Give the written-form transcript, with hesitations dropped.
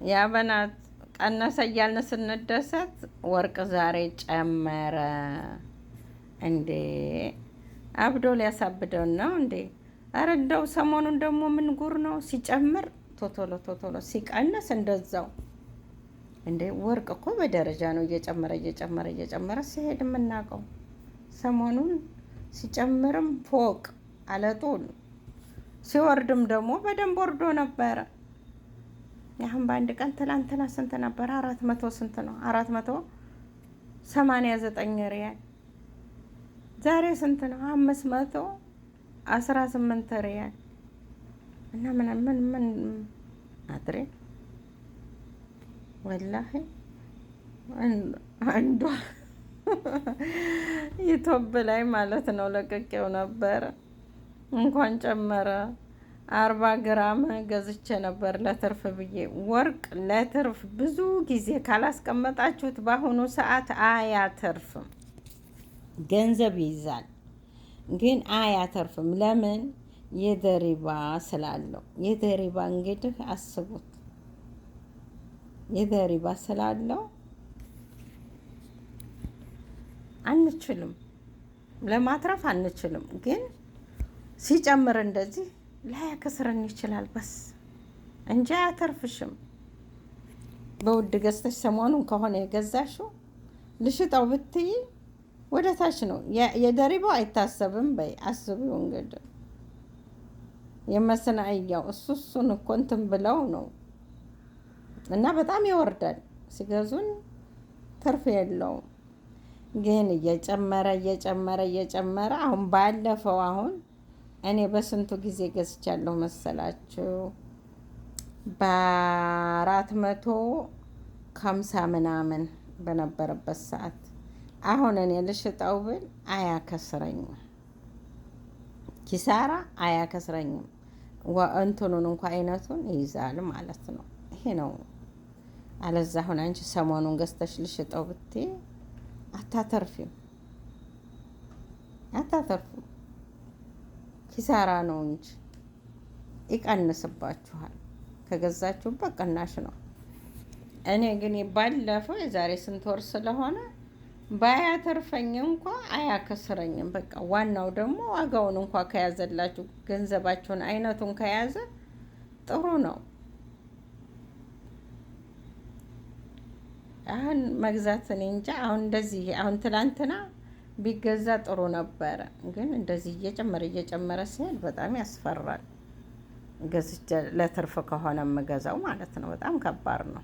ያ በናት ቀነሰ እያልን ስንደሰት ወርቅ ዛሬ ጨመረ እንዴ! አብዶ ሊያሳብደውን ነው እንዴ? አረ እንደው ሰሞኑን ደግሞ ምን ጉር ነው ሲጨምር ቶቶሎ ቶቶሎ ሲቀንስ እንደዛው እንዴ! ወርቅ እኮ በደረጃ ነው እየጨመረ ሲሄድ የምናውቀው። ሰሞኑን ሲጨምርም ፎቅ አለጡን ሲወርድም ደግሞ በደንብ ወርዶ ነበረ። ያሁን በአንድ ቀን ትላንትና ስንት ነበር? 400 ስንት ነው? 489 ሪያል። ዛሬ ስንት ነው? 518 ሪያል። እና ምን አድሬ ወላሂ አንዷ ዩቲዩብ ላይ ማለት ነው ለቅቄው ነበረ። እንኳን ጨመረ 40 ግራም ገዝቼ ነበር ለትርፍ ብዬ። ወርቅ ለትርፍ ብዙ ጊዜ ካላስቀመጣችሁት በአሁኑ ሰዓት አያተርፍም። ገንዘብ ይይዛል ግን አያተርፍም። ለምን? የደሪባ ስላለው። የደሪባ እንግዲህ አስቡት፣ የደሪባ ስላለው አንችልም፣ ለማትረፍ አንችልም። ግን ሲጨምር እንደዚህ ላያከስረን ይችላል በስ እንጂ አያተርፍሽም። በውድ ገዝተሽ ሰሞኑን ከሆነ የገዛሽው ልሽጠው ብትይ ወደ ታች ነው። የደሪባው አይታሰብም በይ። አስቢው እንግዲህ የመስናእያው እሱን እኮ እንትን ብለው ነው እና በጣም ይወርዳል። ሲገዙን ትርፍ የለውም። ግን እየጨመረ አሁን ባለፈው አሁን እኔ በስንቱ ጊዜ ገዝቻለሁ መሰላችሁ? በ450 ምናምን በነበረበት ሰዓት አሁን እኔ ልሽጠው ብል አያከስረኝም፣ ኪሳራ አያከስረኝም። እንትኑን እንኳ አይነቱን ይይዛል ማለት ነው። ይሄ ነው። አለዛ አሁን አንቺ ሰሞኑን ገዝተሽ ልሽጠው ብትይ አታተርፊም። ኪሳራ ነው እንጂ ይቀንስባችኋል። ከገዛችሁበት ቅናሽ ነው። እኔ ግን ባለፈው የዛሬ ስንት ወር ስለሆነ ባያተርፈኝ እንኳ አያከስረኝም። በቃ ዋናው ደግሞ ዋጋውን እንኳ ከያዘላችሁ፣ ገንዘባችሁን አይነቱን ከያዘ ጥሩ ነው። አሁን መግዛት እኔ እንጃ። አሁን እንደዚህ አሁን ትላንትና ቢገዛ ጥሩ ነበረ። ግን እንደዚህ እየጨመረ ሲሄድ በጣም ያስፈራል። ገዝቼ ለትርፍ ከሆነ የምገዛው ማለት ነው። በጣም ከባድ ነው።